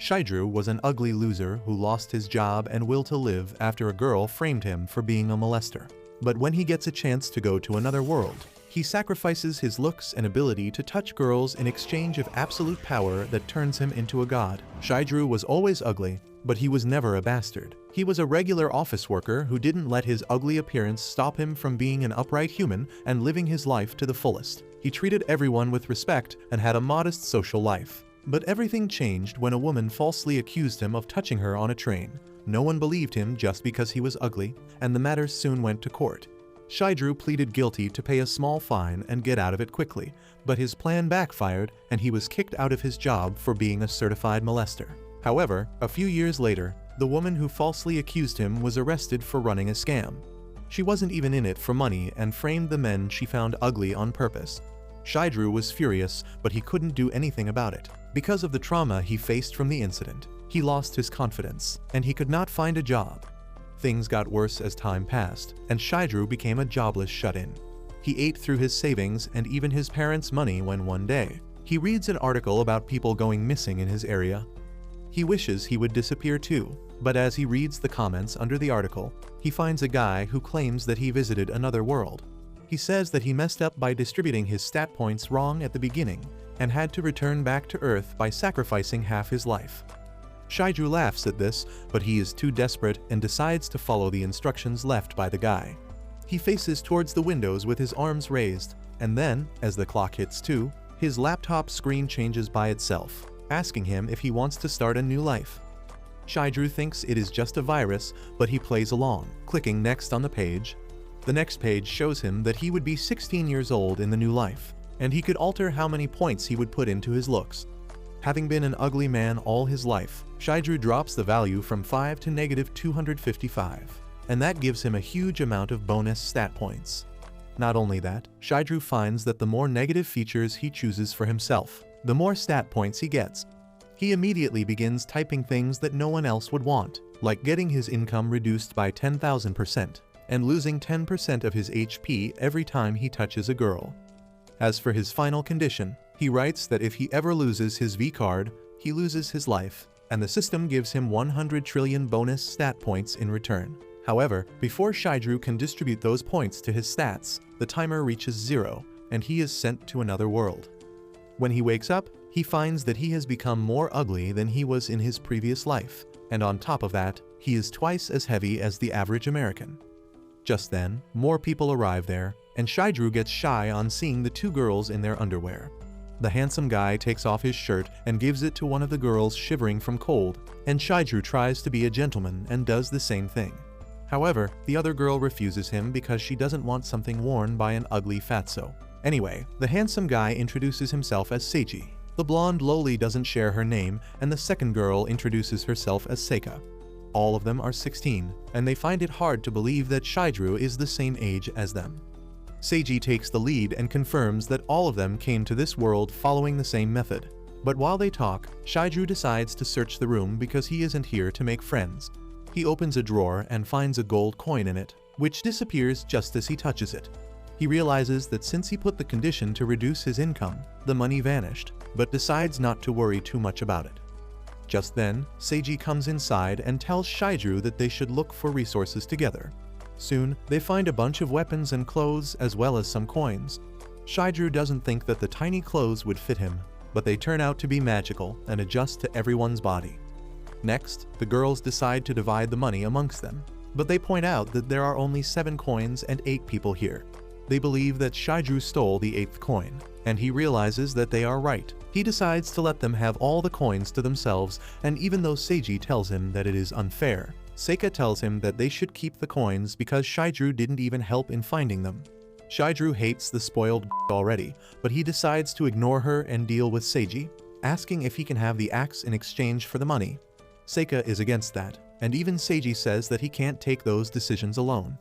Shigeru was an ugly loser who lost his job and will to live after a girl framed him for being a molester. But when he gets a chance to go to another world, he sacrifices his looks and ability to touch girls in exchange of absolute power that turns him into a god. Shigeru was always ugly, but he was never a bastard. He was a regular office worker who didn't let his ugly appearance stop him from being an upright human and living his life to the fullest. He treated everyone with respect and had a modest social life. But everything changed when a woman falsely accused him of touching her on a train. No one believed him just because he was ugly, and the matter soon went to court. Shigeru pleaded guilty to pay a small fine and get out of it quickly, but his plan backfired and he was kicked out of his job for being a certified molester. However, a few years later, the woman who falsely accused him was arrested for running a scam. She wasn't even in it for money and framed the men she found ugly on purpose. Shigeru was furious, but he couldn't do anything about it. Because of the trauma he faced from the incident, he lost his confidence, and he could not find a job. Things got worse as time passed, and Shigeru became a jobless shut-in. He ate through his savings and even his parents' money when one day, he reads an article about people going missing in his area. He wishes he would disappear too, but as he reads the comments under the article, he finds a guy who claims that he visited another world. He says that he messed up by distributing his stat points wrong at the beginning and had to return back to Earth by sacrificing half his life. Shigeru laughs at this, but he is too desperate and decides to follow the instructions left by the guy. He faces towards the windows with his arms raised, and then, as the clock hits 2, his laptop screen changes by itself, asking him if he wants to start a new life. Shigeru thinks it is just a virus, but he plays along, clicking next on the page. The next page shows him that he would be 16 years old in the new life, and he could alter how many points he would put into his looks. Having been an ugly man all his life, Shigeru drops the value from 5 to -255, and that gives him a huge amount of bonus stat points. Not only that, Shigeru finds that the more negative features he chooses for himself, the more stat points he gets. He immediately begins typing things that no one else would want, like getting his income reduced by 10,000% and losing 10% of his HP every time he touches a girl. As for his final condition, he writes that if he ever loses his V-card, he loses his life, and the system gives him 100 trillion bonus stat points in return. However, before Shigeru can distribute those points to his stats, the timer reaches 0, and he is sent to another world. When he wakes up, he finds that he has become more ugly than he was in his previous life, and on top of that, he is twice as heavy as the average American. Just then, more people arrive there, and Shigeru gets shy on seeing the 2 girls in their underwear. The handsome guy takes off his shirt and gives it to one of the girls shivering from cold, and Shigeru tries to be a gentleman and does the same thing. However, the other girl refuses him because she doesn't want something worn by an ugly fatso. Anyway, the handsome guy introduces himself as Seiji. The blonde loli doesn't share her name, and the second girl introduces herself as Seika. All of them are 16, and they find it hard to believe that Shigeru is the same age as them. Seiji takes the lead and confirms that all of them came to this world following the same method. But while they talk, Shigeru decides to search the room because he isn't here to make friends. He opens a drawer and finds a gold coin in it, which disappears just as he touches it. He realizes that since he put the condition to reduce his income, the money vanished, but decides not to worry too much about it. Just then, Seiji comes inside and tells Shigeru that they should look for resources together. Soon, they find a bunch of weapons and clothes as well as some coins. Shigeru doesn't think that the tiny clothes would fit him, but they turn out to be magical and adjust to everyone's body. Next, the girls decide to divide the money amongst them, but they point out that there are only 7 coins and 8 people here. They believe that Shigeru stole the 8th coin, and he realizes that they are right. He decides to let them have all the coins to themselves, and even though Seiji tells him that it is unfair, Seika tells him that they should keep the coins because Shigeru didn't even help in finding them. Shigeru hates the spoiled already, but he decides to ignore her and deal with Seiji, asking if he can have the axe in exchange for the money. Seika is against that, and even Seiji says that he can't take those decisions alone.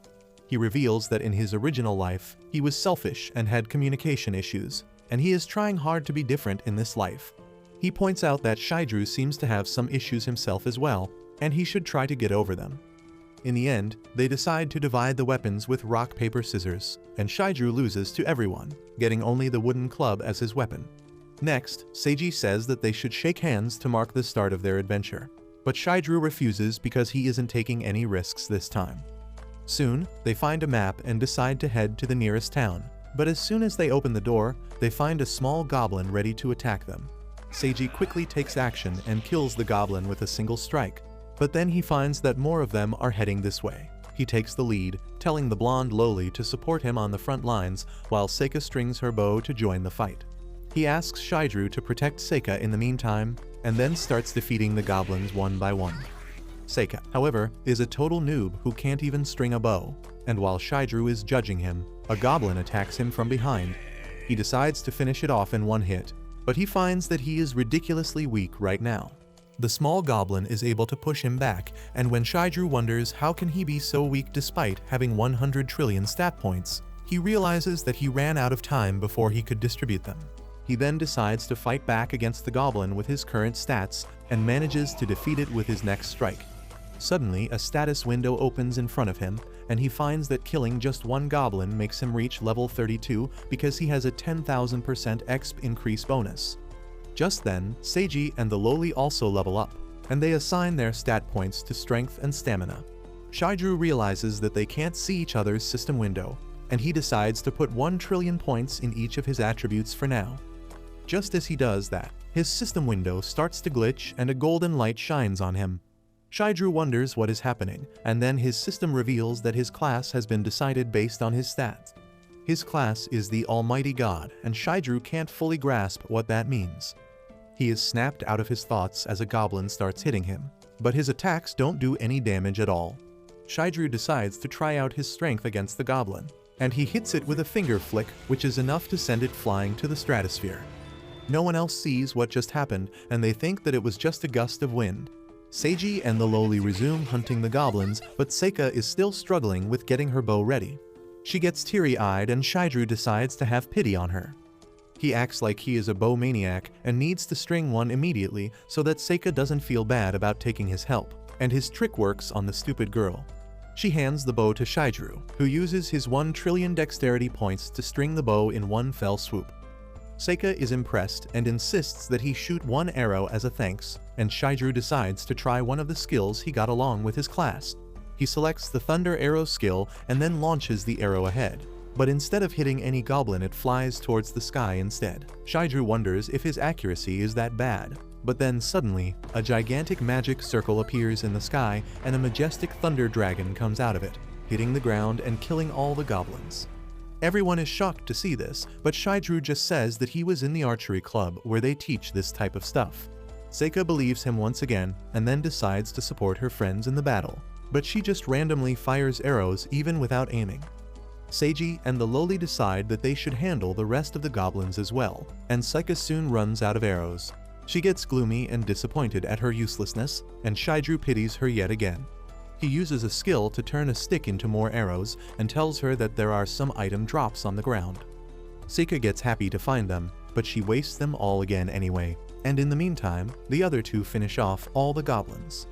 He reveals that in his original life, he was selfish and had communication issues, and he is trying hard to be different in this life. He points out that Shigeru seems to have some issues himself as well, and he should try to get over them. In the end, they decide to divide the weapons with rock, paper, scissors, and Shigeru loses to everyone, getting only the wooden club as his weapon. Next, Seiji says that they should shake hands to mark the start of their adventure. But Shigeru refuses because he isn't taking any risks this time. Soon, they find a map and decide to head to the nearest town. But as soon as they open the door, they find a small goblin ready to attack them. Seiji quickly takes action and kills the goblin with a single strike. But then he finds that more of them are heading this way. He takes the lead, telling the blonde Loli to support him on the front lines while Seika strings her bow to join the fight. He asks Shigeru to protect Seika in the meantime, and then starts defeating the goblins one by one. Seika, however, is a total noob who can't even string a bow, and while Shigeru is judging him, a goblin attacks him from behind. He decides to finish it off in one hit, but he finds that he is ridiculously weak right now. The small goblin is able to push him back, and when Shigeru wonders how can he be so weak despite having 100 trillion stat points, he realizes that he ran out of time before he could distribute them. He then decides to fight back against the goblin with his current stats and manages to defeat it with his next strike. Suddenly, a status window opens in front of him, and he finds that killing just one goblin makes him reach level 32 because he has a 10,000% exp increase bonus. Just then, Seiji and the Loli also level up, and they assign their stat points to strength and stamina. Shigeru realizes that they can't see each other's system window, and he decides to put 1 trillion points in each of his attributes for now. Just as he does that, his system window starts to glitch and a golden light shines on him. Shigeru wonders what is happening, and then his system reveals that his class has been decided based on his stats. His class is the Almighty God, and Shigeru can't fully grasp what that means. He is snapped out of his thoughts as a goblin starts hitting him, but his attacks don't do any damage at all. Shigeru decides to try out his strength against the goblin, and he hits it with a finger flick, which is enough to send it flying to the stratosphere. No one else sees what just happened, and they think that it was just a gust of wind. Seiji and the Loli resume hunting the goblins, but Seika is still struggling with getting her bow ready. She gets teary-eyed and Shigeru decides to have pity on her. He acts like he is a bow maniac and needs to string one immediately so that Seika doesn't feel bad about taking his help, and his trick works on the stupid girl. She hands the bow to Shigeru, who uses his 1 trillion dexterity points to string the bow in one fell swoop. Seika is impressed and insists that he shoot one arrow as a thanks, and Shigeru decides to try one of the skills he got along with his class. He selects the Thunder Arrow skill and then launches the arrow ahead, but instead of hitting any goblin it flies towards the sky instead. Shigeru wonders if his accuracy is that bad, but then suddenly, a gigantic magic circle appears in the sky and a majestic thunder dragon comes out of it, hitting the ground and killing all the goblins. Everyone is shocked to see this, but Shigeru just says that he was in the archery club where they teach this type of stuff. Seika believes him once again and then decides to support her friends in the battle, but she just randomly fires arrows even without aiming. Seiji and the Loli decide that they should handle the rest of the goblins as well, and Seika soon runs out of arrows. She gets gloomy and disappointed at her uselessness, and Shigeru pities her yet again. He uses a skill to turn a stick into more arrows and tells her that there are some item drops on the ground. Seika gets happy to find them, but she wastes them all again anyway, and in the meantime, the other two finish off all the goblins.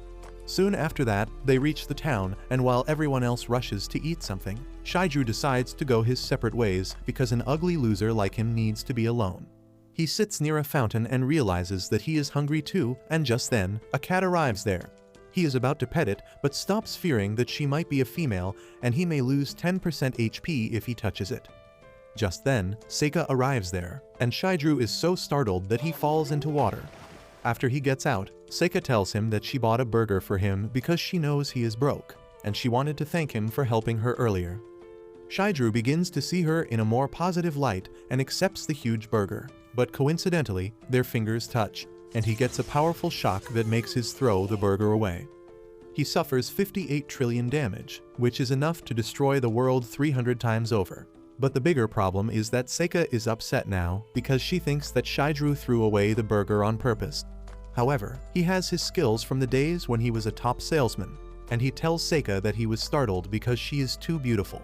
Soon after that, they reach the town, and while everyone else rushes to eat something, Shigeru decides to go his separate ways because an ugly loser like him needs to be alone. He sits near a fountain and realizes that he is hungry too, and just then, a cat arrives there. He is about to pet it, but stops fearing that she might be a female and he may lose 10% HP if he touches it. Just then, Seika arrives there, and Shigeru is so startled that he falls into water. After he gets out, Seika tells him that she bought a burger for him because she knows he is broke, and she wanted to thank him for helping her earlier. Shigeru begins to see her in a more positive light and accepts the huge burger, but coincidentally, their fingers touch, and he gets a powerful shock that makes his throw the burger away. He suffers 58 trillion damage, which is enough to destroy the world 300 times over. But the bigger problem is that Seika is upset now because she thinks that Shigeru threw away the burger on purpose. However, he has his skills from the days when he was a top salesman, and he tells Seika that he was startled because she is too beautiful.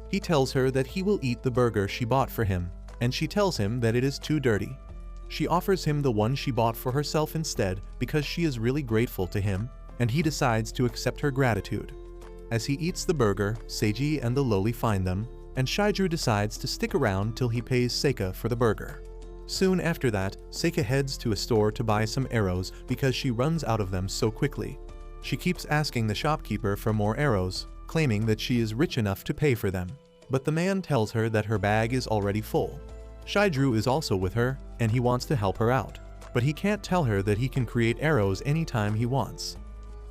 He tells her that he will eat the burger she bought for him, and she tells him that it is too dirty. She offers him the one she bought for herself instead because she is really grateful to him, and he decides to accept her gratitude. As he eats the burger, Seiji and the Loli find them, and Shigeru decides to stick around till he pays Seika for the burger. Soon after that, Seika heads to a store to buy some arrows because she runs out of them so quickly. She keeps asking the shopkeeper for more arrows, claiming that she is rich enough to pay for them. But the man tells her that her bag is already full. Shigeru is also with her, and he wants to help her out. But he can't tell her that he can create arrows anytime he wants.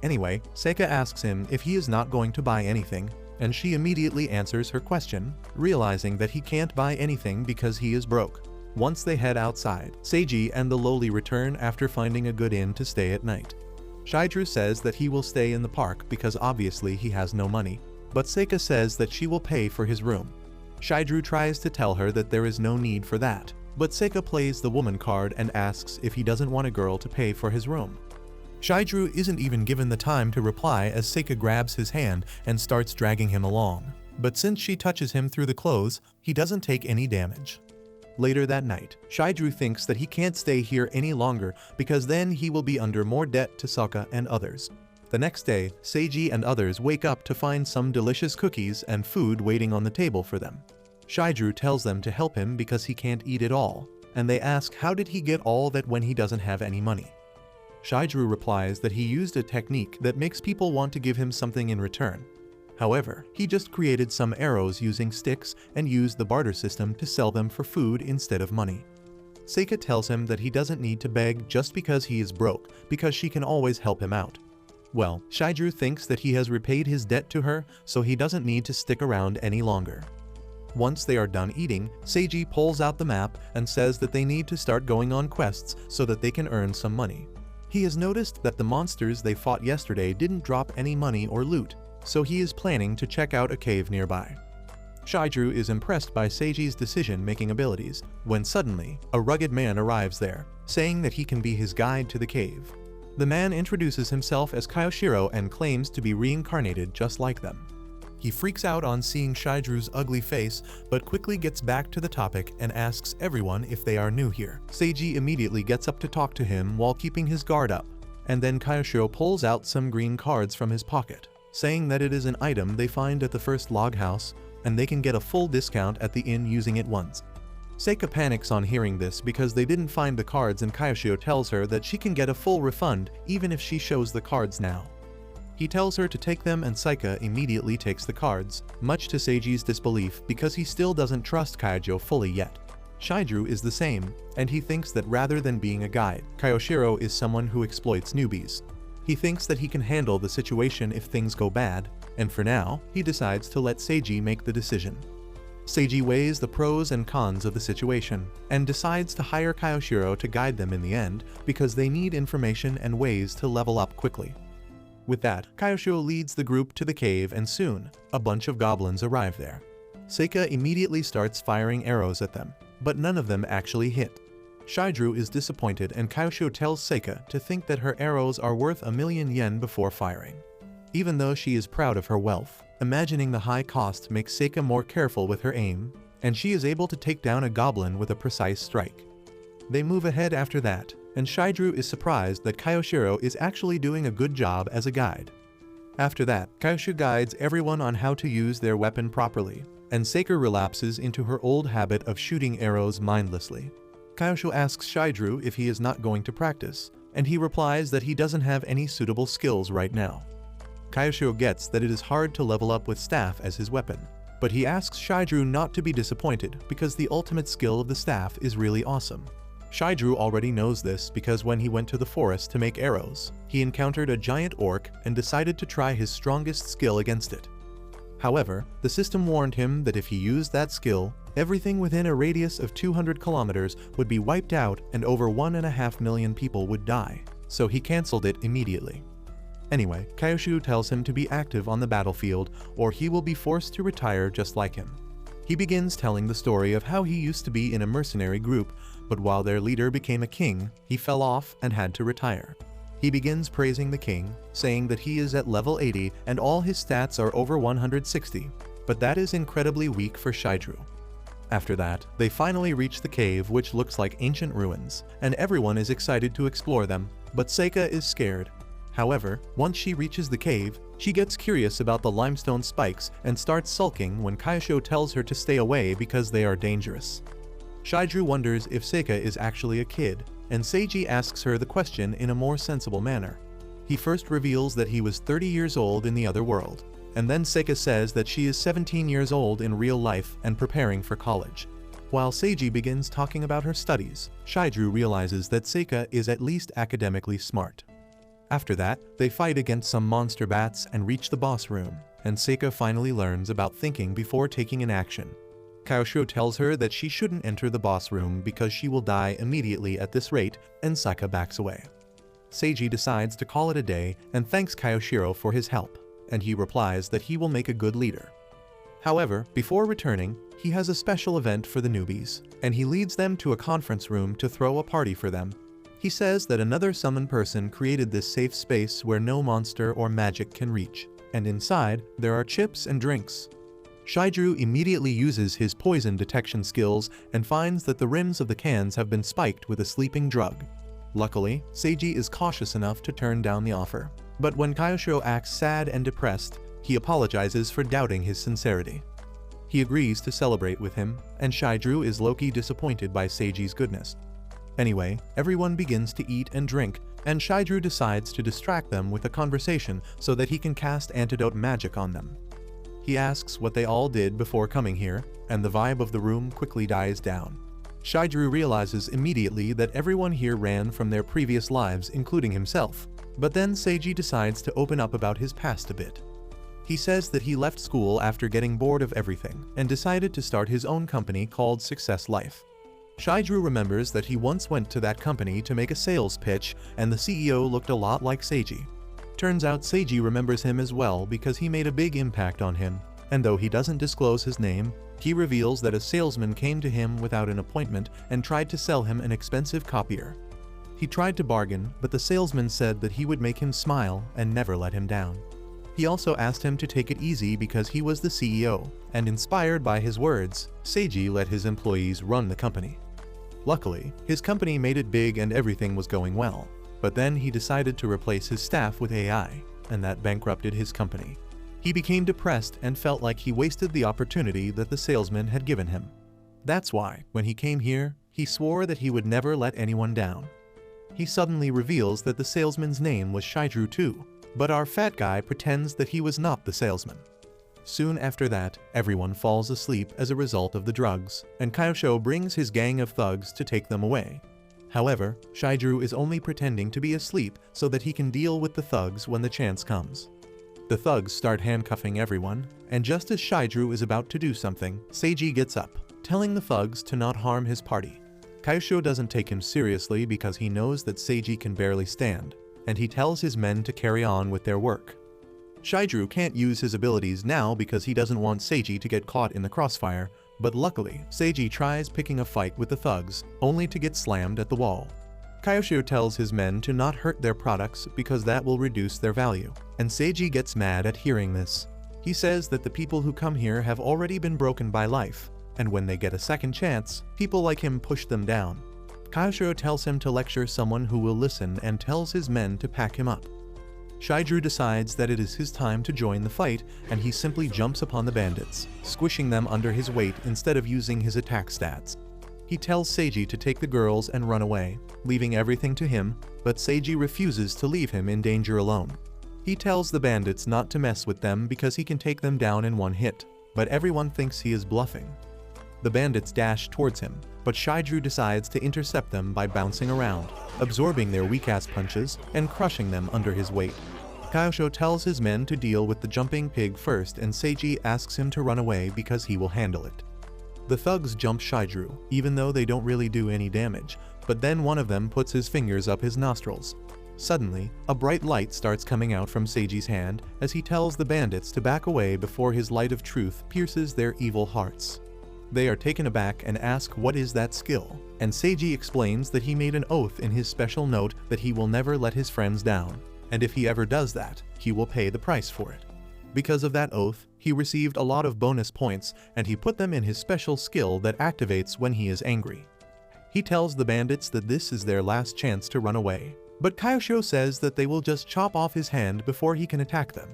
Anyway, Seika asks him if he is not going to buy anything, and she immediately answers her question, realizing that he can't buy anything because he is broke. Once they head outside, Seiji and the lowly return after finding a good inn to stay at night. Shigeru says that he will stay in the park because obviously he has no money, but Seika says that she will pay for his room. Shigeru tries to tell her that there is no need for that, but Seika plays the woman card and asks if he doesn't want a girl to pay for his room. Shigeru isn't even given the time to reply as Seika grabs his hand and starts dragging him along, but since she touches him through the clothes, he doesn't take any damage. Later that night, Shigeru thinks that he can't stay here any longer because then he will be under more debt to Sokka and others. The next day, Seiji and others wake up to find some delicious cookies and food waiting on the table for them. Shigeru tells them to help him because he can't eat it all, and they ask how did he get all that when he doesn't have any money. Shigeru replies that he used a technique that makes people want to give him something in return. However, he just created some arrows using sticks and used the barter system to sell them for food instead of money. Seika tells him that he doesn't need to beg just because he is broke, because she can always help him out. Well, Shigeru thinks that he has repaid his debt to her, so he doesn't need to stick around any longer. Once they are done eating, Seiji pulls out the map and says that they need to start going on quests so that they can earn some money. He has noticed that the monsters they fought yesterday didn't drop any money or loot, so he is planning to check out a cave nearby. Shigeru is impressed by Seiji's decision-making abilities, when suddenly, a rugged man arrives there, saying that he can be his guide to the cave. The man introduces himself as Kyoshiro and claims to be reincarnated just like them. He freaks out on seeing Shigeru's ugly face, but quickly gets back to the topic and asks everyone if they are new here. Seiji immediately gets up to talk to him while keeping his guard up, and then Kyoshiro pulls out some green cards from his pocket, saying that it is an item they find at the first log house, and they can get a full discount at the inn using it once. Seika panics on hearing this because they didn't find the cards, and Kyoshiro tells her that she can get a full refund even if she shows the cards now. He tells her to take them, and Seika immediately takes the cards, much to Seiji's disbelief because he still doesn't trust Kyoshiro fully yet. Shigeru is the same, and he thinks that rather than being a guide, Kyoshiro is someone who exploits newbies. He thinks that he can handle the situation if things go bad, and for now, he decides to let Seiji make the decision. Seiji weighs the pros and cons of the situation, and decides to hire Kyoshiro to guide them in the end because they need information and ways to level up quickly. With that, Kyoshiro leads the group to the cave, and soon, a bunch of goblins arrive there. Seika immediately starts firing arrows at them, but none of them actually hit. Shigeru is disappointed, and Kyoshiro tells Seika to think that her arrows are worth 1,000,000 yen before firing. Even though she is proud of her wealth, imagining the high cost makes Seika more careful with her aim, and she is able to take down a goblin with a precise strike. They move ahead after that, and Shigeru is surprised that Kyoshiro is actually doing a good job as a guide. After that, Kyoshiro guides everyone on how to use their weapon properly, and Seika relapses into her old habit of shooting arrows mindlessly. Kyoshiro asks Shigeru if he is not going to practice, and he replies that he doesn't have any suitable skills right now. Kyoshiro gets that it is hard to level up with staff as his weapon, but he asks Shigeru not to be disappointed because the ultimate skill of the staff is really awesome. Shigeru already knows this because when he went to the forest to make arrows, he encountered a giant orc and decided to try his strongest skill against it. However, the system warned him that if he used that skill, everything within a radius of 200 kilometers would be wiped out and over 1.5 million people would die, so he cancelled it immediately. Anyway, Kyoshiro tells him to be active on the battlefield or he will be forced to retire just like him. He begins telling the story of how he used to be in a mercenary group, but while their leader became a king, he fell off and had to retire. He begins praising the king, saying that he is at level 80 and all his stats are over 160, but that is incredibly weak for Shigeru. After that, they finally reach the cave, which looks like ancient ruins, and everyone is excited to explore them, but Seika is scared. However, once she reaches the cave, she gets curious about the limestone spikes and starts sulking when Kyoshiro tells her to stay away because they are dangerous. Shigeru wonders if Seika is actually a kid, and Seiji asks her the question in a more sensible manner. He first reveals that he was 30 years old in the other world, and then Seika says that she is 17 years old in real life and preparing for college. While Seiji begins talking about her studies, Shigeru realizes that Seika is at least academically smart. After that, they fight against some monster bats and reach the boss room, and Seika finally learns about thinking before taking an action. Kyoshiro tells her that she shouldn't enter the boss room because she will die immediately at this rate, and Seika backs away. Seiji decides to call it a day and thanks Kyoshiro for his help, and he replies that he will make a good leader. However, before returning, he has a special event for the newbies, and he leads them to a conference room to throw a party for them. He says that another summoned person created this safe space where no monster or magic can reach, and inside, there are chips and drinks. Shigeru immediately uses his poison detection skills and finds that the rims of the cans have been spiked with a sleeping drug. Luckily, Seiji is cautious enough to turn down the offer, but when Kyoshiro acts sad and depressed, he apologizes for doubting his sincerity. He agrees to celebrate with him, and Shigeru is low-key disappointed by Seiji's goodness. Anyway, everyone begins to eat and drink, and Shigeru decides to distract them with a conversation so that he can cast antidote magic on them. He asks what they all did before coming here, and the vibe of the room quickly dies down. Shigeru realizes immediately that everyone here ran from their previous lives, including himself, but then Seiji decides to open up about his past a bit. He says that he left school after getting bored of everything and decided to start his own company called Success Life. Shigeru remembers that he once went to that company to make a sales pitch and the CEO looked a lot like Seiji. Turns out Seiji remembers him as well because he made a big impact on him, and though he doesn't disclose his name, he reveals that a salesman came to him without an appointment and tried to sell him an expensive copier. He tried to bargain, but the salesman said that he would make him smile and never let him down. He also asked him to take it easy because he was the CEO, and inspired by his words, Seiji let his employees run the company. Luckily, his company made it big and everything was going well, but then he decided to replace his staff with AI, and that bankrupted his company. He became depressed and felt like he wasted the opportunity that the salesman had given him. That's why, when he came here, he swore that he would never let anyone down. He suddenly reveals that the salesman's name was Shigeru too, but our fat guy pretends that he was not the salesman. Soon after that, everyone falls asleep as a result of the drugs, and Kyoshiro brings his gang of thugs to take them away. However, Shigeru is only pretending to be asleep so that he can deal with the thugs when the chance comes. The thugs start handcuffing everyone, and just as Shigeru is about to do something, Seiji gets up, telling the thugs to not harm his party. Kyoshiro doesn't take him seriously because he knows that Seiji can barely stand, and he tells his men to carry on with their work. Shigeru can't use his abilities now because he doesn't want Seiji to get caught in the crossfire, but luckily, Seiji tries picking a fight with the thugs, only to get slammed at the wall. Kyoshiro tells his men to not hurt their products because that will reduce their value, and Seiji gets mad at hearing this. He says that the people who come here have already been broken by life, and when they get a second chance, people like him push them down. Kyoshiro tells him to lecture someone who will listen and tells his men to pack him up. Shigeru decides that it is his time to join the fight, and he simply jumps upon the bandits, squishing them under his weight instead of using his attack stats. He tells Seiji to take the girls and run away, leaving everything to him, but Seiji refuses to leave him in danger alone. He tells the bandits not to mess with them because he can take them down in one hit, but everyone thinks he is bluffing. The bandits dash towards him, but Shigeru decides to intercept them by bouncing around, absorbing their weak-ass punches and crushing them under his weight. Kyoshiro tells his men to deal with the jumping pig first, and Seiji asks him to run away because he will handle it. The thugs jump Shigeru, even though they don't really do any damage, but then one of them puts his fingers up his nostrils. Suddenly, a bright light starts coming out from Seiji's hand as he tells the bandits to back away before his light of truth pierces their evil hearts. They are taken aback and ask what is that skill, and Seiji explains that he made an oath in his special note that he will never let his friends down, and if he ever does that, he will pay the price for it. Because of that oath, he received a lot of bonus points, and he put them in his special skill that activates when he is angry. He tells the bandits that this is their last chance to run away, but Kyoshiro says that they will just chop off his hand before he can attack them.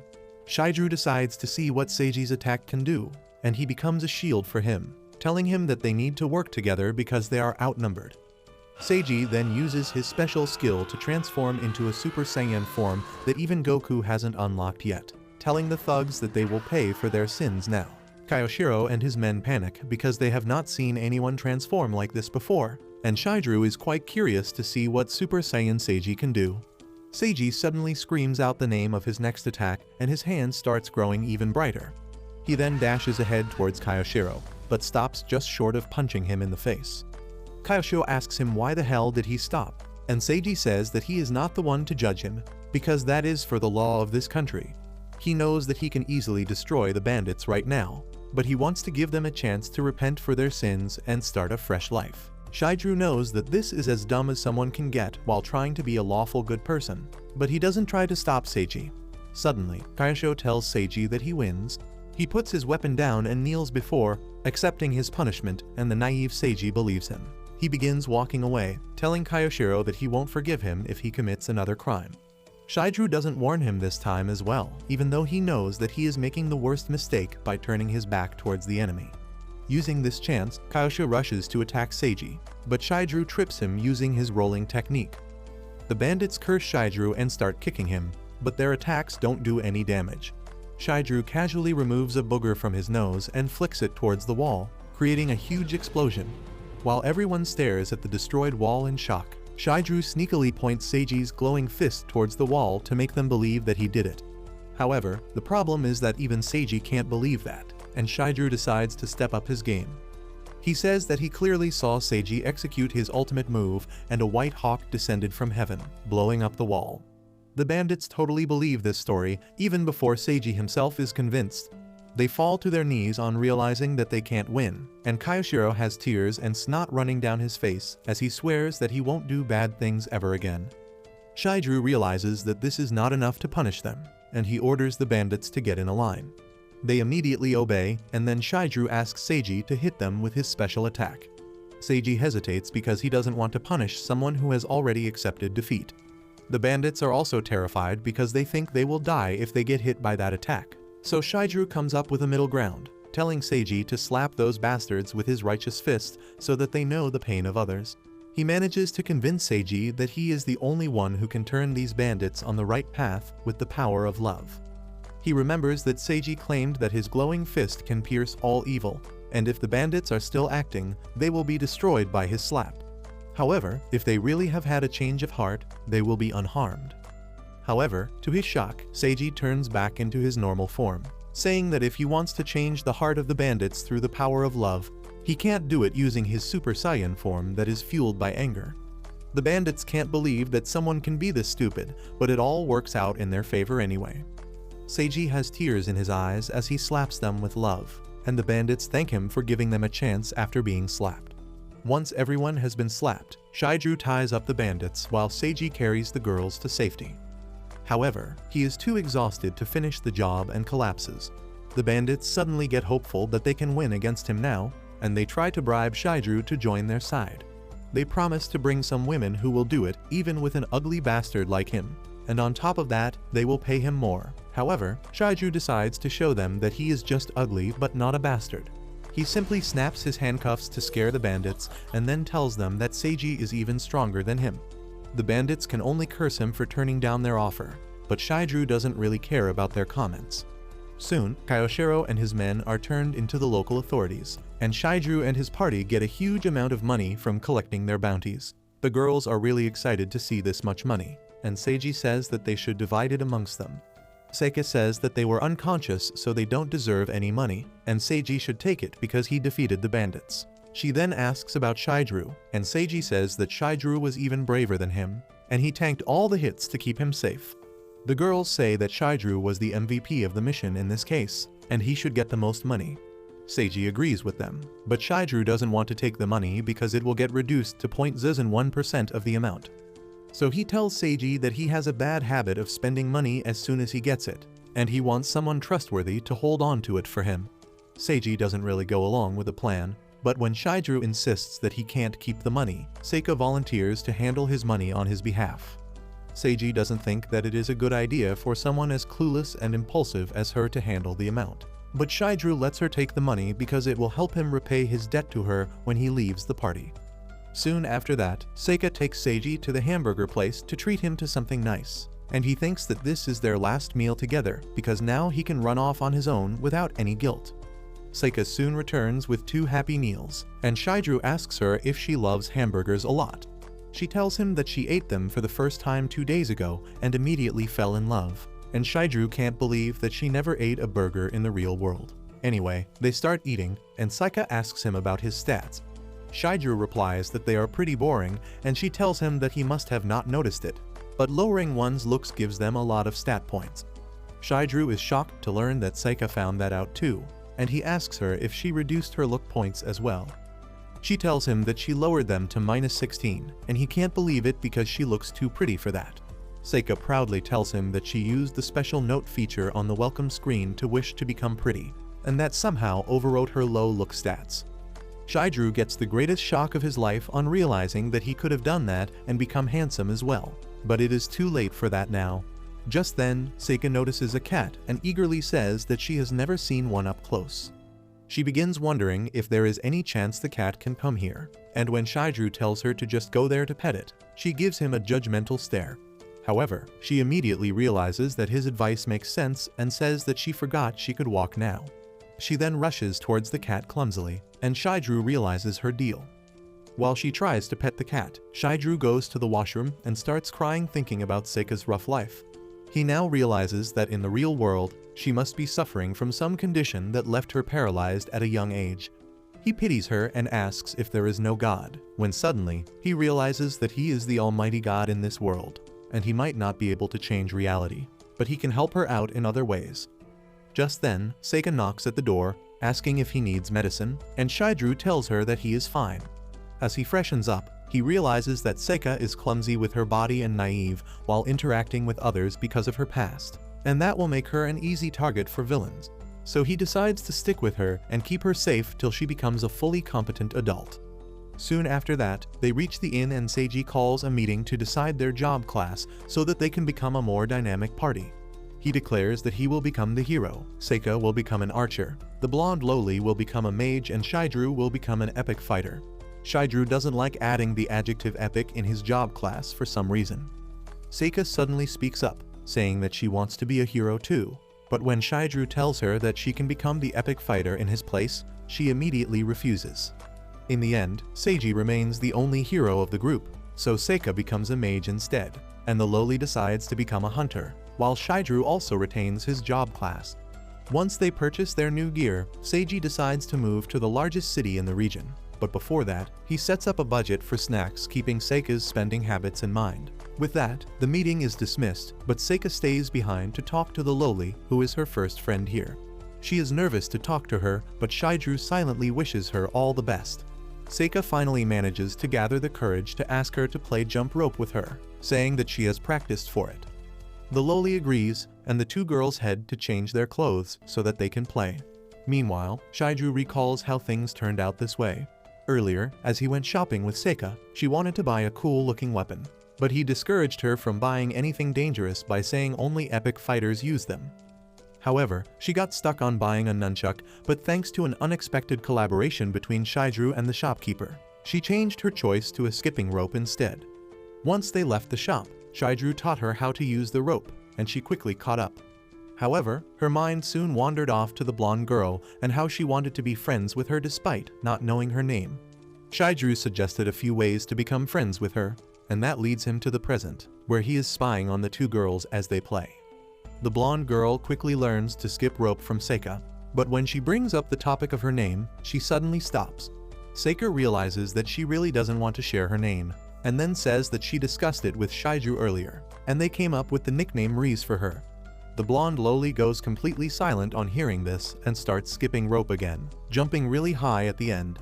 Shigeru decides to see what Seiji's attack can do, and he becomes a shield for him. telling him that they need to work together because they are outnumbered. Seiji then uses his special skill to transform into a Super Saiyan form that even Goku hasn't unlocked yet, telling the thugs that they will pay for their sins now. Kyoshiro and his men panic because they have not seen anyone transform like this before, and Shigeru is quite curious to see what Super Saiyan Seiji can do. Seiji suddenly screams out the name of his next attack and his hand starts growing even brighter. He then dashes ahead towards Kyoshiro, but stops just short of punching him in the face. Kyoshiro asks him why the hell did he stop, and Seiji says that he is not the one to judge him, because that is for the law of this country. He knows that he can easily destroy the bandits right now, but he wants to give them a chance to repent for their sins and start a fresh life. Shigeru knows that this is as dumb as someone can get while trying to be a lawful good person, but he doesn't try to stop Seiji. Suddenly, Kyoshiro tells Seiji that he wins. He puts his weapon down and kneels before, accepting his punishment, and the naive Seiji believes him. He begins walking away, telling Kyoshiro that he won't forgive him if he commits another crime. Shigeru doesn't warn him this time as well, even though he knows that he is making the worst mistake by turning his back towards the enemy. Using this chance, Kyoshiro rushes to attack Seiji, but Shigeru trips him using his rolling technique. The bandits curse Shigeru and start kicking him, but their attacks don't do any damage. Shigeru casually removes a booger from his nose and flicks it towards the wall, creating a huge explosion. While everyone stares at the destroyed wall in shock, Shigeru sneakily points Seiji's glowing fist towards the wall to make them believe that he did it. However, the problem is that even Seiji can't believe that, and Shigeru decides to step up his game. He says that he clearly saw Seiji execute his ultimate move and a white hawk descended from heaven, blowing up the wall. The bandits totally believe this story even before Seiji himself is convinced. They fall to their knees on realizing that they can't win, and Kyoshiro has tears and snot running down his face as he swears that he won't do bad things ever again. Shigeru realizes that this is not enough to punish them, and he orders the bandits to get in a line. They immediately obey, and then Shigeru asks Seiji to hit them with his special attack. Seiji hesitates because he doesn't want to punish someone who has already accepted defeat. The bandits are also terrified because they think they will die if they get hit by that attack. So Shigeru comes up with a middle ground, telling Seiji to slap those bastards with his righteous fist so that they know the pain of others. He manages to convince Seiji that he is the only one who can turn these bandits on the right path with the power of love. He remembers that Seiji claimed that his glowing fist can pierce all evil, and if the bandits are still acting, they will be destroyed by his slap. However, if they really have had a change of heart, they will be unharmed. However, to his shock, Seiji turns back into his normal form, saying that if he wants to change the heart of the bandits through the power of love, he can't do it using his Super Saiyan form that is fueled by anger. The bandits can't believe that someone can be this stupid, but it all works out in their favor anyway. Seiji has tears in his eyes as he slaps them with love, and the bandits thank him for giving them a chance after being slapped. Once everyone has been slapped, Shigeru ties up the bandits while Seiji carries the girls to safety. However, he is too exhausted to finish the job and collapses. The bandits suddenly get hopeful that they can win against him now, and they try to bribe Shigeru to join their side. They promise to bring some women who will do it even with an ugly bastard like him, and on top of that, they will pay him more. However, Shigeru decides to show them that he is just ugly but not a bastard. He simply snaps his handcuffs to scare the bandits and then tells them that Seiji is even stronger than him. The bandits can only curse him for turning down their offer, but Shigeru doesn't really care about their comments. Soon, Kyoshiro and his men are turned into the local authorities, and Shigeru and his party get a huge amount of money from collecting their bounties. The girls are really excited to see this much money, and Seiji says that they should divide it amongst them. Seika says that they were unconscious so they don't deserve any money, and Seiji should take it because he defeated the bandits. She then asks about Shigeru, and Seiji says that Shigeru was even braver than him, and he tanked all the hits to keep him safe. The girls say that Shigeru was the MVP of the mission in this case, and he should get the most money. Seiji agrees with them, but Shigeru doesn't want to take the money because it will get reduced to 0.01% of the amount. So he tells Seiji that he has a bad habit of spending money as soon as he gets it, and he wants someone trustworthy to hold on to it for him. Seiji doesn't really go along with the plan, but when Shigeru insists that he can't keep the money, Seika volunteers to handle his money on his behalf. Seiji doesn't think that it is a good idea for someone as clueless and impulsive as her to handle the amount. But Shigeru lets her take the money because it will help him repay his debt to her when he leaves the party. Soon after that, Seika takes Seiji to the hamburger place to treat him to something nice, and he thinks that this is their last meal together because now he can run off on his own without any guilt. Seika soon returns with 2 happy meals, and Shigeru asks her if she loves hamburgers a lot. She tells him that she ate them for the first time 2 days ago and immediately fell in love, and Shigeru can't believe that she never ate a burger in the real world. Anyway, they start eating, and Seika asks him about his stats. Shigeru replies that they are pretty boring, and she tells him that he must have not noticed it, but lowering one's looks gives them a lot of stat points. Shigeru is shocked to learn that Seika found that out too, and he asks her if she reduced her look points as well. She tells him that she lowered them to -16, and he can't believe it because she looks too pretty for that. Seika proudly tells him that she used the special note feature on the welcome screen to wish to become pretty, and that somehow overwrote her low look stats. Shigeru gets the greatest shock of his life on realizing that he could have done that and become handsome as well, but it is too late for that now. Just then, Seika notices a cat and eagerly says that she has never seen one up close. She begins wondering if there is any chance the cat can come here, and when Shigeru tells her to just go there to pet it, she gives him a judgmental stare. However, she immediately realizes that his advice makes sense and says that she forgot she could walk now. She then rushes towards the cat clumsily, and Shigeru realizes her deal. While she tries to pet the cat, Shigeru goes to the washroom and starts crying thinking about Seika's rough life. He now realizes that in the real world, she must be suffering from some condition that left her paralyzed at a young age. He pities her and asks if there is no God, when suddenly, he realizes that he is the almighty God in this world, and he might not be able to change reality, but he can help her out in other ways. Just then, Seika knocks at the door, asking if he needs medicine, and Shigeru tells her that he is fine. As he freshens up, he realizes that Seika is clumsy with her body and naive while interacting with others because of her past, and that will make her an easy target for villains. So he decides to stick with her and keep her safe till she becomes a fully competent adult. Soon after that, they reach the inn and Seiji calls a meeting to decide their job class so that they can become a more dynamic party. He declares that he will become the hero, Seika will become an archer, the blonde lowly will become a mage, and Shigeru will become an epic fighter. Shigeru doesn't like adding the adjective epic in his job class for some reason. Seika suddenly speaks up, saying that she wants to be a hero too, but when Shigeru tells her that she can become the epic fighter in his place, she immediately refuses. In the end, Seiji remains the only hero of the group, so Seika becomes a mage instead, and the lowly decides to become a hunter, while Shigeru also retains his job class. Once they purchase their new gear, Seiji decides to move to the largest city in the region, but before that, he sets up a budget for snacks keeping Seika's spending habits in mind. With that, the meeting is dismissed, but Seika stays behind to talk to the lowly, who is her first friend here. She is nervous to talk to her, but Shigeru silently wishes her all the best. Seika finally manages to gather the courage to ask her to play jump rope with her, saying that she has practiced for it. The lowly agrees, and the two girls head to change their clothes so that they can play. Meanwhile, Shigeru recalls how things turned out this way. Earlier, as he went shopping with Seika, she wanted to buy a cool-looking weapon, but he discouraged her from buying anything dangerous by saying only epic fighters use them. However, she got stuck on buying a nunchuck, but thanks to an unexpected collaboration between Shigeru and the shopkeeper, she changed her choice to a skipping rope instead. Once they left the shop, Shigeru taught her how to use the rope, and she quickly caught up. However, her mind soon wandered off to the blonde girl and how she wanted to be friends with her despite not knowing her name. Shigeru suggested a few ways to become friends with her, and that leads him to the present, where he is spying on the two girls as they play. The blonde girl quickly learns to skip rope from Seika, but when she brings up the topic of her name, she suddenly stops. Seika realizes that she really doesn't want to share her name, and then says that she discussed it with Shigeru earlier, and they came up with the nickname Reese for her. The blonde lowly goes completely silent on hearing this and starts skipping rope again, jumping really high at the end.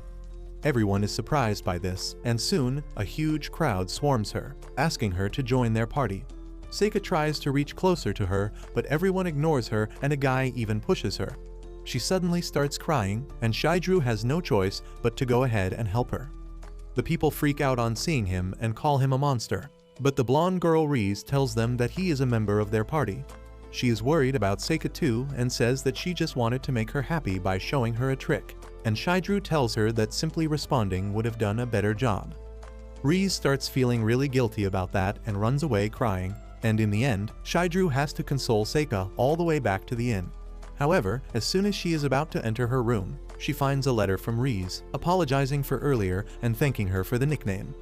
Everyone is surprised by this, and soon, a huge crowd swarms her, asking her to join their party. Seika tries to reach closer to her, but everyone ignores her and a guy even pushes her. She suddenly starts crying, and Shigeru has no choice but to go ahead and help her. The people freak out on seeing him and call him a monster, but the blonde girl Reese tells them that he is a member of their party. She is worried about Seika too and says that she just wanted to make her happy by showing her a trick, and Shigeru tells her that simply responding would have done a better job. Rize starts feeling really guilty about that and runs away crying, and in the end, Shigeru has to console Seika all the way back to the inn. However, as soon as she is about to enter her room, she finds a letter from Rize, apologizing for earlier and thanking her for the nickname.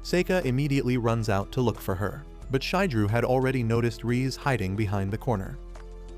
Seika immediately runs out to look for her, but Shigeru had already noticed Rize hiding behind the corner.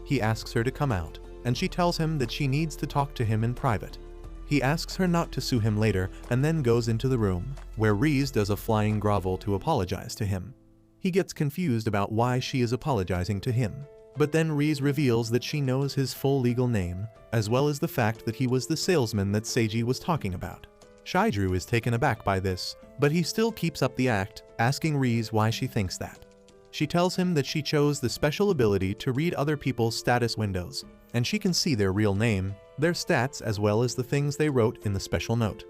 He asks her to come out, and she tells him that she needs to talk to him in private. He asks her not to sue him later and then goes into the room, where Rize does a flying grovel to apologize to him. He gets confused about why she is apologizing to him, but then Rize reveals that she knows his full legal name, as well as the fact that he was the salesman that Seiji was talking about. Shigeru is taken aback by this, but he still keeps up the act, asking Rize why she thinks that. She tells him that she chose the special ability to read other people's status windows, and she can see their real name, their stats, as well as the things they wrote in the special note.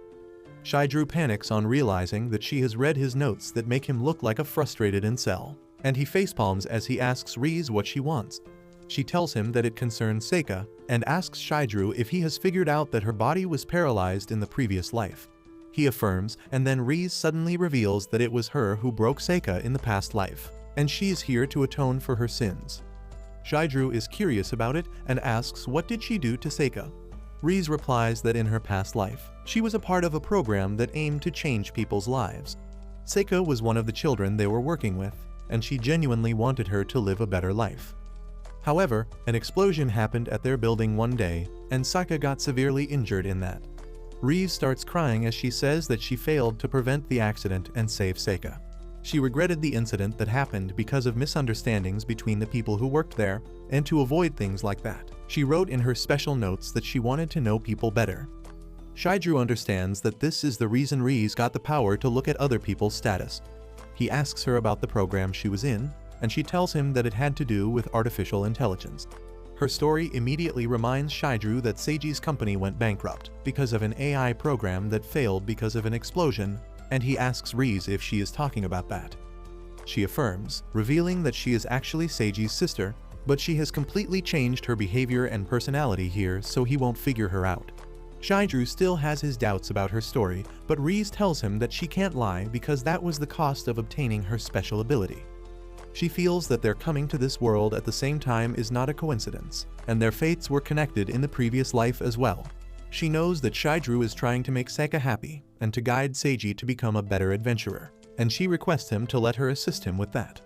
Shigeru panics on realizing that she has read his notes that make him look like a frustrated incel, and he facepalms as he asks Rize what she wants. She tells him that it concerns Seika, and asks Shigeru if he has figured out that her body was paralyzed in the previous life. He affirms, and then Rize suddenly reveals that it was her who broke Seika in the past life, and she is here to atone for her sins. Shigeru is curious about it and asks what did she do to Seika. Rize replies that in her past life, she was a part of a program that aimed to change people's lives. Seika was one of the children they were working with, and she genuinely wanted her to live a better life. However, an explosion happened at their building one day, and Seika got severely injured in that. Rize starts crying as she says that she failed to prevent the accident and save Seika. She regretted the incident that happened because of misunderstandings between the people who worked there, and to avoid things like that, she wrote in her special notes that she wanted to know people better. Shigeru understands that this is the reason Rize got the power to look at other people's status. He asks her about the program she was in, and she tells him that it had to do with artificial intelligence. Her story immediately reminds Shigeru that Seiji's company went bankrupt because of an AI program that failed because of an explosion, and he asks Rize if she is talking about that. She affirms, revealing that she is actually Seiji's sister, but she has completely changed her behavior and personality here so he won't figure her out. Shigeru still has his doubts about her story, but Rize tells him that she can't lie because that was the cost of obtaining her special ability. She feels that their coming to this world at the same time is not a coincidence, and their fates were connected in the previous life as well. She knows that Shigeru is trying to make Seika happy, and to guide Seiji to become a better adventurer, and she requests him to let her assist him with that.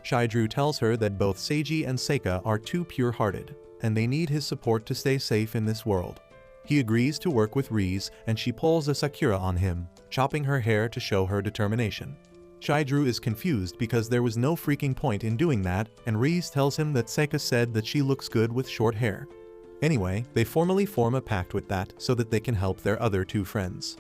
Shigeru tells her that both Seiji and Seika are too pure-hearted, and they need his support to stay safe in this world. He agrees to work with Rize, and she pulls a Sakura on him, chopping her hair to show her determination. Shigeru is confused because there was no freaking point in doing that, and Rize tells him that Seika said that she looks good with short hair. Anyway, they formally form a pact with that so that they can help their other two friends.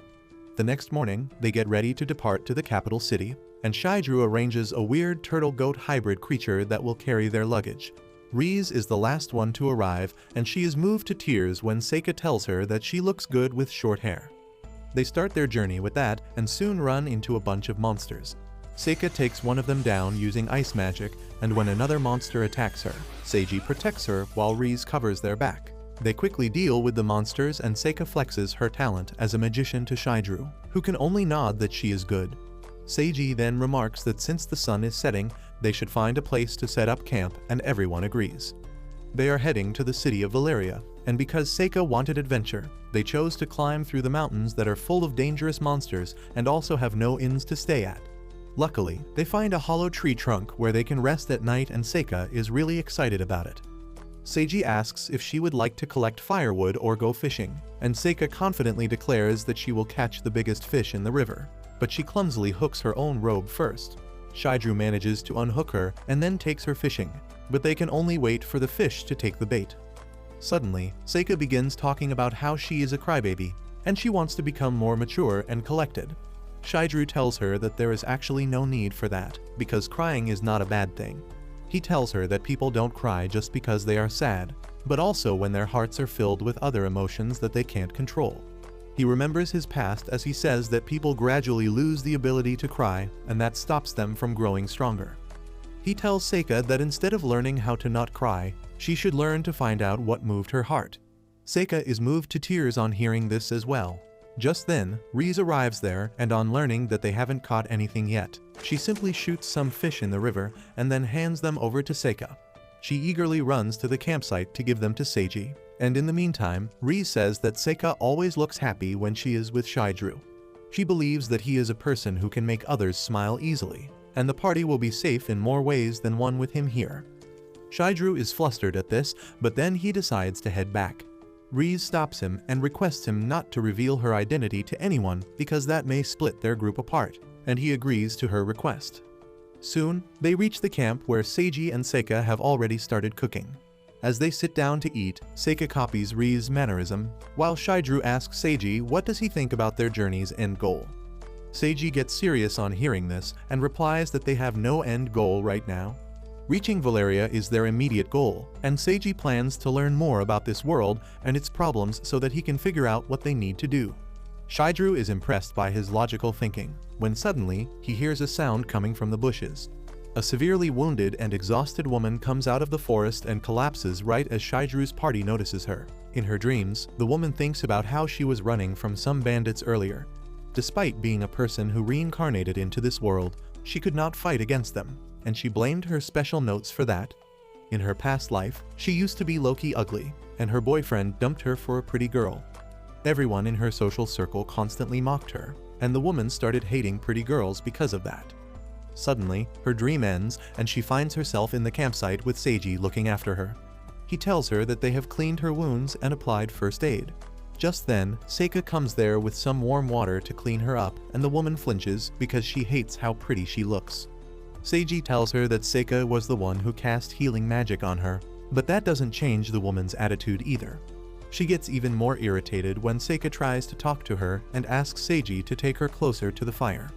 The next morning, they get ready to depart to the capital city, and Shigeru arranges a weird turtle-goat hybrid creature that will carry their luggage. Rize is the last one to arrive, and she is moved to tears when Seika tells her that she looks good with short hair. They start their journey with that and soon run into a bunch of monsters. Seika takes one of them down using ice magic, and when another monster attacks her, Seiji protects her while Rize covers their back. They quickly deal with the monsters, and Seika flexes her talent as a magician to Shigeru, who can only nod that she is good. Seiji then remarks that since the sun is setting, they should find a place to set up camp, and everyone agrees. They are heading to the city of Valeria, and because Seika wanted adventure, they chose to climb through the mountains that are full of dangerous monsters and also have no inns to stay at. Luckily, they find a hollow tree trunk where they can rest at night, and Seika is really excited about it. Seiji asks if she would like to collect firewood or go fishing, and Seika confidently declares that she will catch the biggest fish in the river, but she clumsily hooks her own robe first. Shigeru manages to unhook her and then takes her fishing, but they can only wait for the fish to take the bait. Suddenly, Seika begins talking about how she is a crybaby, and she wants to become more mature and collected. Shigeru tells her that there is actually no need for that, because crying is not a bad thing. He tells her that people don't cry just because they are sad, but also when their hearts are filled with other emotions that they can't control. He remembers his past as he says that people gradually lose the ability to cry, and that stops them from growing stronger. He tells Seika that instead of learning how to not cry, she should learn to find out what moved her heart. Seika is moved to tears on hearing this as well. Just then, Riz arrives there, and on learning that they haven't caught anything yet, she simply shoots some fish in the river and then hands them over to Seika. She eagerly runs to the campsite to give them to Seiji, and in the meantime, Riz says that Seika always looks happy when she is with Shigeru. She believes that he is a person who can make others smile easily, and the party will be safe in more ways than one with him here. Shigeru is flustered at this, but then he decides to head back. Riz stops him and requests him not to reveal her identity to anyone because that may split their group apart, and he agrees to her request. Soon, they reach the camp where Seiji and Seika have already started cooking. As they sit down to eat, Seika copies Riz's mannerism, while Shigeru asks Seiji what does he think about their journey's end goal. Seiji gets serious on hearing this and replies that they have no end goal right now. Reaching Valeria is their immediate goal, and Seiji plans to learn more about this world and its problems so that he can figure out what they need to do. Shigeru is impressed by his logical thinking, when suddenly, he hears a sound coming from the bushes. A severely wounded and exhausted woman comes out of the forest and collapses right as Shigeru's party notices her. In her dreams, the woman thinks about how she was running from some bandits earlier. Despite being a person who reincarnated into this world, she could not fight against them, and she blamed her special notes for that. In her past life, she used to be low-key ugly, and her boyfriend dumped her for a pretty girl. Everyone in her social circle constantly mocked her, and the woman started hating pretty girls because of that. Suddenly, her dream ends and she finds herself in the campsite with Seiji looking after her. He tells her that they have cleaned her wounds and applied first aid. Just then, Seika comes there with some warm water to clean her up, and the woman flinches because she hates how pretty she looks. Seiji tells her that Seika was the one who cast healing magic on her, but that doesn't change the woman's attitude either. She gets even more irritated when Seika tries to talk to her and asks Seiji to take her closer to the fire.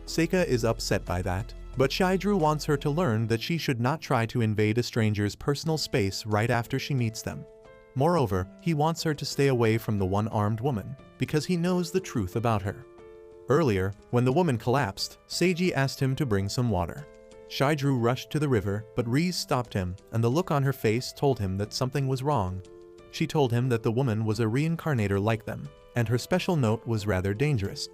Seika is upset by that, but Shigeru wants her to learn that she should not try to invade a stranger's personal space right after she meets them. Moreover, he wants her to stay away from the one-armed woman, because he knows the truth about her. Earlier, when the woman collapsed, Seiji asked him to bring some water. Shigeru rushed to the river, but Riz stopped him, and the look on her face told him that something was wrong. She told him that the woman was a reincarnator like them, and her special note was rather dangerous.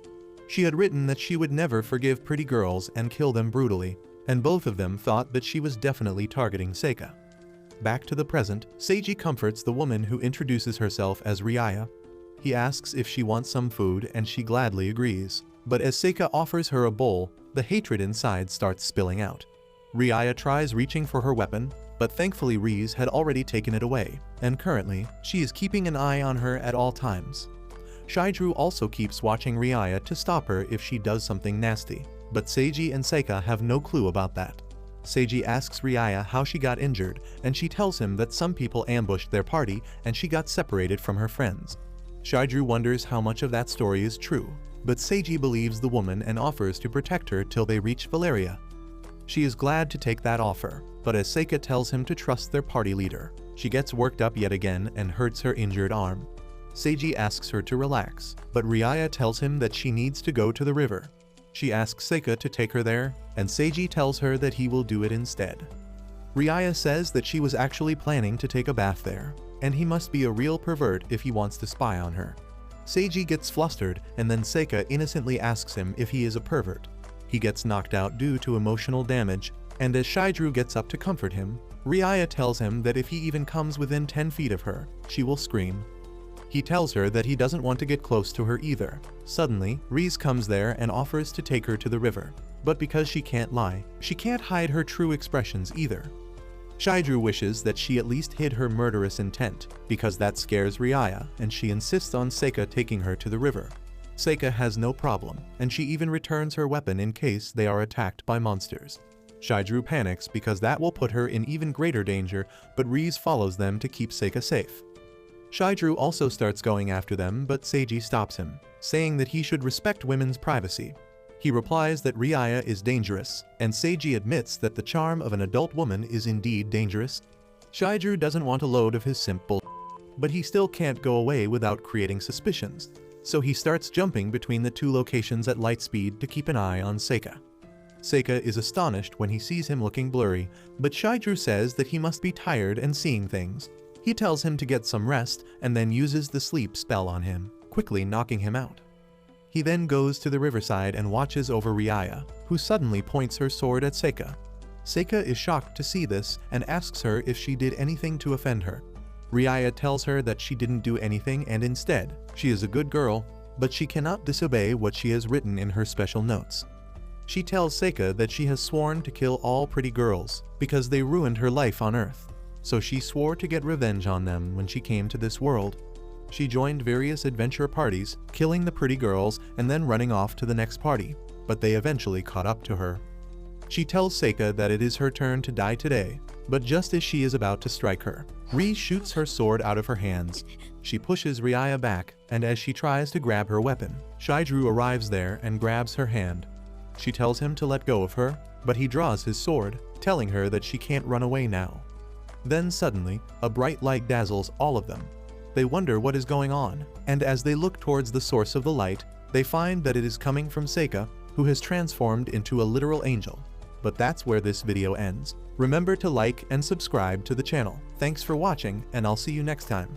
She had written that she would never forgive pretty girls and kill them brutally, and both of them thought that she was definitely targeting Seika. Back to the present, Seiji comforts the woman who introduces herself as Riaya. He asks if she wants some food and she gladly agrees, but as Seika offers her a bowl, the hatred inside starts spilling out. Riaya tries reaching for her weapon, but thankfully Riz had already taken it away, and currently, she is keeping an eye on her at all times. Shigeru also keeps watching Riaya to stop her if she does something nasty, but Seiji and Seika have no clue about that. Seiji asks Riaya how she got injured, and she tells him that some people ambushed their party and she got separated from her friends. Shigeru wonders how much of that story is true, but Seiji believes the woman and offers to protect her till they reach Valeria. She is glad to take that offer, but as Seika tells him to trust their party leader, she gets worked up yet again and hurts her injured arm. Seiji asks her to relax, but Riaya tells him that she needs to go to the river. She asks Seika to take her there, and Seiji tells her that he will do it instead. Riaya says that she was actually planning to take a bath there, and he must be a real pervert if he wants to spy on her. Seiji gets flustered, and then Seika innocently asks him if he is a pervert. He gets knocked out due to emotional damage, and as Shigeru gets up to comfort him, Riaya tells him that if he even comes within 10 feet of her, she will scream. He tells her that he doesn't want to get close to her either. Suddenly, Riz comes there and offers to take her to the river. But because she can't lie, she can't hide her true expressions either. Shigeru wishes that she at least hid her murderous intent, because that scares Riaya, and she insists on Seika taking her to the river. Seika has no problem, and she even returns her weapon in case they are attacked by monsters. Shigeru panics because that will put her in even greater danger, but Riz follows them to keep Seika safe. Shigeru also starts going after them, but Seiji stops him, saying that he should respect women's privacy. He replies that Riaya is dangerous, and Seiji admits that the charm of an adult woman is indeed dangerous. Shigeru doesn't want a load of his simple, but he still can't go away without creating suspicions, so he starts jumping between the two locations at light speed to keep an eye on Seika. Seika is astonished when he sees him looking blurry, but Shigeru says that he must be tired and seeing things. He tells him to get some rest and then uses the sleep spell on him, quickly knocking him out. He then goes to the riverside and watches over Riaya, who suddenly points her sword at Seika. Seika is shocked to see this and asks her if she did anything to offend her. Riaya tells her that she didn't do anything and instead, she is a good girl, but she cannot disobey what she has written in her special notes. She tells Seika that she has sworn to kill all pretty girls because they ruined her life on Earth. So she swore to get revenge on them when she came to this world. She joined various adventure parties, killing the pretty girls and then running off to the next party, but they eventually caught up to her. She tells Seika that it is her turn to die today, but just as she is about to strike her, Ri shoots her sword out of her hands. She pushes Riaya back, and as she tries to grab her weapon, Shigeru arrives there and grabs her hand. She tells him to let go of her, but he draws his sword, telling her that she can't run away now. Then suddenly, a bright light dazzles all of them. They wonder what is going on, and as they look towards the source of the light, they find that it is coming from Seika, who has transformed into a literal angel. But that's where this video ends. Remember to like and subscribe to the channel. Thanks for watching, and I'll see you next time.